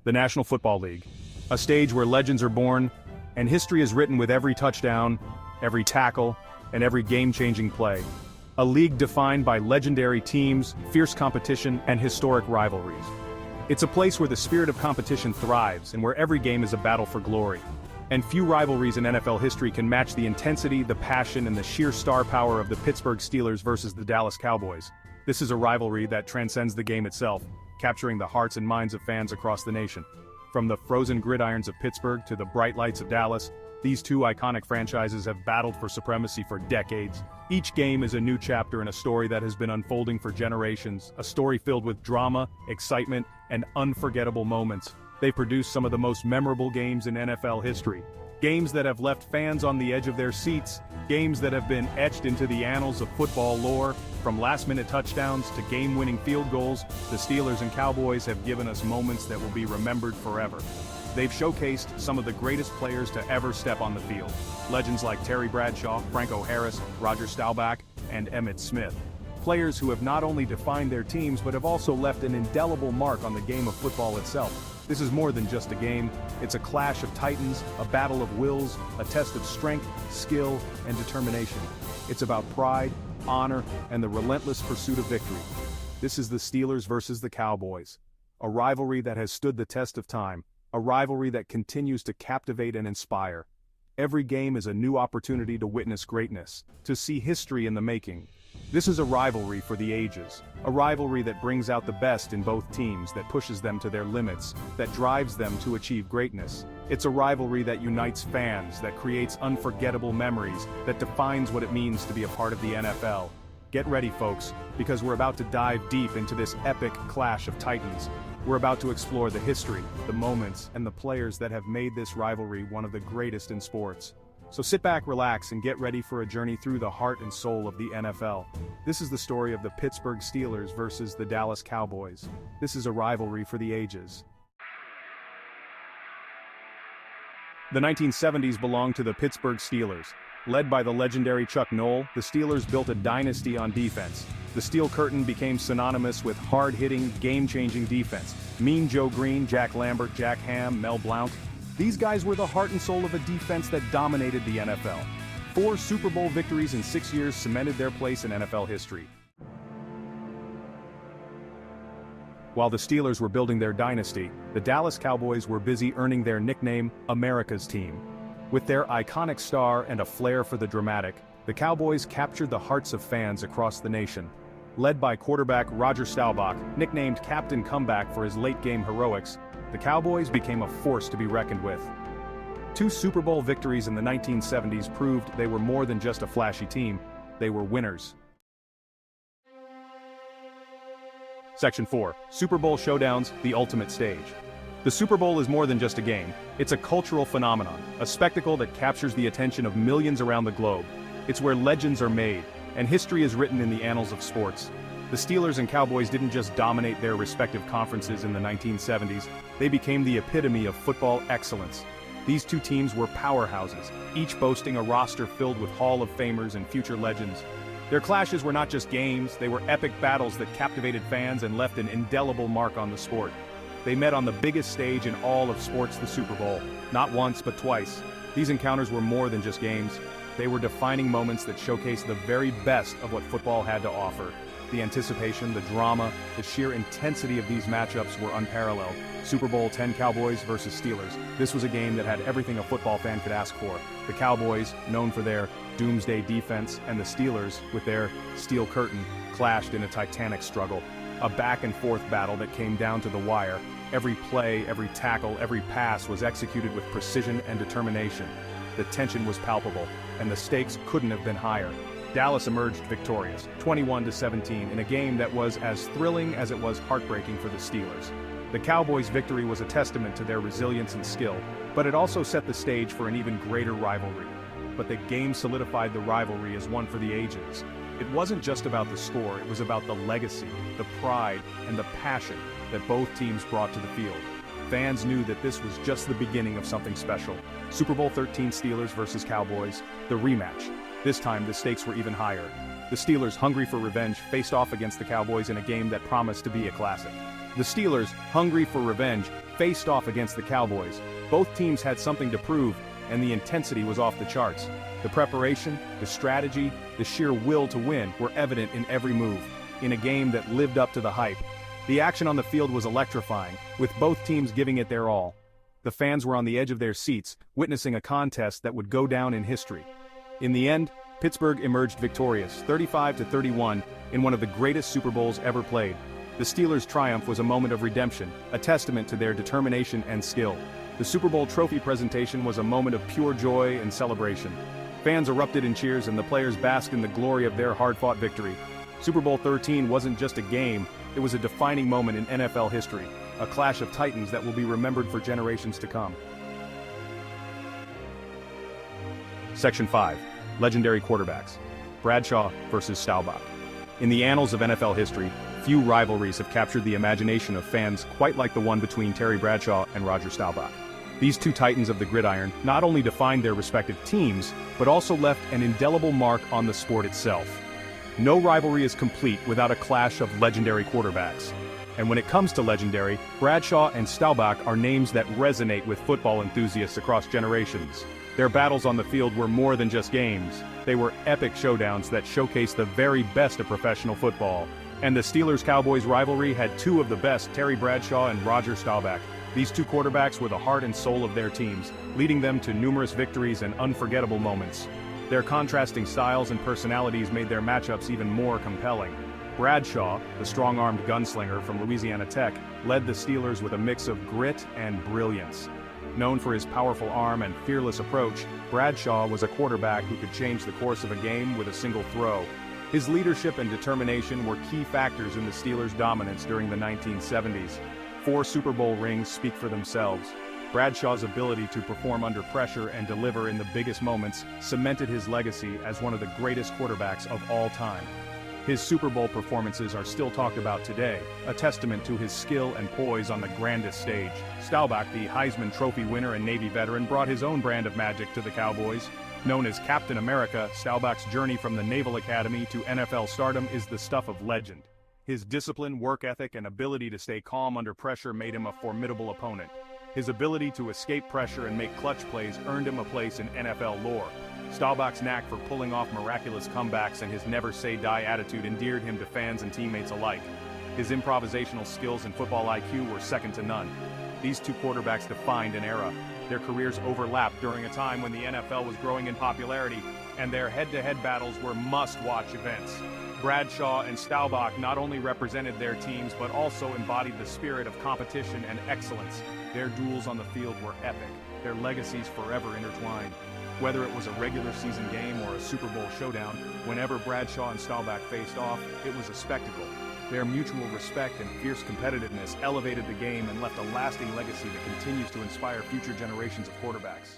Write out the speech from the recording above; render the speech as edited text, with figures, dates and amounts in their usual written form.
the National Football League. A stage where legends are born, and history is written with every touchdown, every tackle, and every game-changing play. A league defined by legendary teams, fierce competition, and historic rivalries. It's a place where the spirit of competition thrives and where every game is a battle for glory. And few rivalries in NFL history can match the intensity, the passion, and the sheer star power of the Pittsburgh Steelers versus the Dallas Cowboys. This is a rivalry that transcends the game itself, capturing the hearts and minds of fans across the nation. From the frozen gridirons of Pittsburgh to the bright lights of Dallas, these two iconic franchises have battled for supremacy for decades. Each game is a new chapter in a story that has been unfolding for generations, a story filled with drama, excitement, and unforgettable moments. They produce some of the most memorable games in NFL history. Games that have left fans on the edge of their seats, games that have been etched into the annals of football lore. From last-minute touchdowns to game-winning field goals, the Steelers and Cowboys have given us moments that will be remembered forever. They've showcased some of the greatest players to ever step on the field. Legends like Terry Bradshaw, Franco Harris, Roger Staubach, and Emmitt Smith. Players who have not only defined their teams but have also left an indelible mark on the game of football itself. This is more than just a game, it's a clash of titans, a battle of wills, a test of strength, skill, and determination. It's about pride, honor, and the relentless pursuit of victory. This is the Steelers versus the Cowboys. A rivalry that has stood the test of time, a rivalry that continues to captivate and inspire. Every game is a new opportunity to witness greatness, to see history in the making. This is a rivalry for the ages, a rivalry that brings out the best in both teams, that pushes them to their limits, that drives them to achieve greatness. It's a rivalry that unites fans, that creates unforgettable memories, that defines what it means to be a part of the NFL. Get ready, folks, because we're about to dive deep into this epic clash of titans. We're about to explore the history, the moments, and the players that have made this rivalry one of the greatest in sports. So sit back, relax, and get ready for a journey through the heart and soul of the NFL. This is the story of the Pittsburgh Steelers versus the Dallas Cowboys. This is a rivalry for the ages. The 1970s belonged to the Pittsburgh Steelers. Led by the legendary Chuck Noll, the Steelers built a dynasty on defense. The Steel Curtain became synonymous with hard-hitting, game-changing defense. Mean Joe Green, Jack Lambert, Jack Ham, Mel Blount. These guys were the heart and soul of a defense that dominated the NFL. 4 Super Bowl victories in 6 years cemented their place in NFL history. While the Steelers were building their dynasty, the Dallas Cowboys were busy earning their nickname, America's Team. With their iconic star and a flair for the dramatic, the Cowboys captured the hearts of fans across the nation. Led by quarterback Roger Staubach, nicknamed Captain Comeback for his late-game heroics, the Cowboys became a force to be reckoned with. 2 Super Bowl victories in the 1970s proved they were more than just a flashy team, they were winners. Section 4. Super Bowl Showdowns, the ultimate stage. The Super Bowl is more than just a game, it's a cultural phenomenon, a spectacle that captures the attention of millions around the globe. It's where legends are made, and history is written in the annals of sports. The Steelers and Cowboys didn't just dominate their respective conferences in the 1970s, they became the epitome of football excellence. These two teams were powerhouses, each boasting a roster filled with Hall of Famers and future legends. Their clashes were not just games, they were epic battles that captivated fans and left an indelible mark on the sport. They met on the biggest stage in all of sports, the Super Bowl. Not once, but twice. These encounters were more than just games. They were defining moments that showcased the very best of what football had to offer. The anticipation, the drama, the sheer intensity of these matchups were unparalleled. Super Bowl X Cowboys versus Steelers. This was a game that had everything a football fan could ask for. The Cowboys, known for their Doomsday Defense, and the Steelers, with their Steel Curtain, clashed in a titanic struggle. A back-and-forth battle that came down to the wire. Every play, every tackle, every pass was executed with precision and determination. The tension was palpable, and the stakes couldn't have been higher. Dallas emerged victorious, 21-17, in a game that was as thrilling as it was heartbreaking for the Steelers. The Cowboys' victory was a testament to their resilience and skill, but it also set the stage for an even greater rivalry. But the game solidified the rivalry as one for the ages. It wasn't just about the score, it was about the legacy, the pride, and the passion that both teams brought to the field. Fans knew that this was just the beginning of something special. Super Bowl XIII Steelers versus Cowboys, the rematch. This time the stakes were even higher. The Steelers, hungry for revenge, faced off against the Cowboys in a game that promised to be a classic. The Steelers, hungry for revenge, faced off against the Cowboys. Both teams had something to prove, and the intensity was off the charts. The preparation, the strategy, the sheer will to win were evident in every move, in a game that lived up to the hype. The action on the field was electrifying, with both teams giving it their all. The fans were on the edge of their seats, witnessing a contest that would go down in history. In the end, Pittsburgh emerged victorious, 35-31, in one of the greatest Super Bowls ever played. The Steelers' triumph was a moment of redemption, a testament to their determination and skill. The Super Bowl trophy presentation was a moment of pure joy and celebration. Fans erupted in cheers and the players basked in the glory of their hard-fought victory. Super Bowl XIII wasn't just a game, it was a defining moment in NFL history, a clash of titans that will be remembered for generations to come. Section 5. Legendary quarterbacks. Bradshaw versus Staubach. In the annals of NFL history, few rivalries have captured the imagination of fans quite like the one between Terry Bradshaw and Roger Staubach. These two titans of the gridiron not only defined their respective teams, but also left an indelible mark on the sport itself. No rivalry is complete without a clash of legendary quarterbacks. And when it comes to legendary, Bradshaw and Staubach are names that resonate with football enthusiasts across generations. Their battles on the field were more than just games. They were epic showdowns that showcased the very best of professional football. And the Steelers-Cowboys rivalry had two of the best, Terry Bradshaw and Roger Staubach. These two quarterbacks were the heart and soul of their teams, leading them to numerous victories and unforgettable moments. Their contrasting styles and personalities made their matchups even more compelling. Bradshaw, the strong-armed gunslinger from Louisiana Tech, led the Steelers with a mix of grit and brilliance. Known for his powerful arm and fearless approach, Bradshaw was a quarterback who could change the course of a game with a single throw. His leadership and determination were key factors in the Steelers' dominance during the 1970s. 4 Super Bowl rings speak for themselves. Bradshaw's ability to perform under pressure and deliver in the biggest moments cemented his legacy as one of the greatest quarterbacks of all time. His Super Bowl performances are still talked about today, a testament to his skill and poise on the grandest stage. Staubach, the Heisman Trophy winner and Navy veteran, brought his own brand of magic to the Cowboys. Known as Captain America, Staubach's journey from the Naval Academy to NFL stardom is the stuff of legend. His discipline, work ethic, and ability to stay calm under pressure made him a formidable opponent. His ability to escape pressure and make clutch plays earned him a place in NFL lore. Staubach's knack for pulling off miraculous comebacks and his never-say-die attitude endeared him to fans and teammates alike. His improvisational skills and football IQ were second to none. These two quarterbacks defined an era. Their careers overlapped during a time when the NFL was growing in popularity, and their head-to-head battles were must-watch events. Bradshaw and Staubach not only represented their teams but also embodied the spirit of competition and excellence. Their duels on the field were epic, their legacies forever intertwined. Whether it was a regular season game or a Super Bowl showdown, whenever Bradshaw and Staubach faced off, it was a spectacle. Their mutual respect and fierce competitiveness elevated the game and left a lasting legacy that continues to inspire future generations of quarterbacks.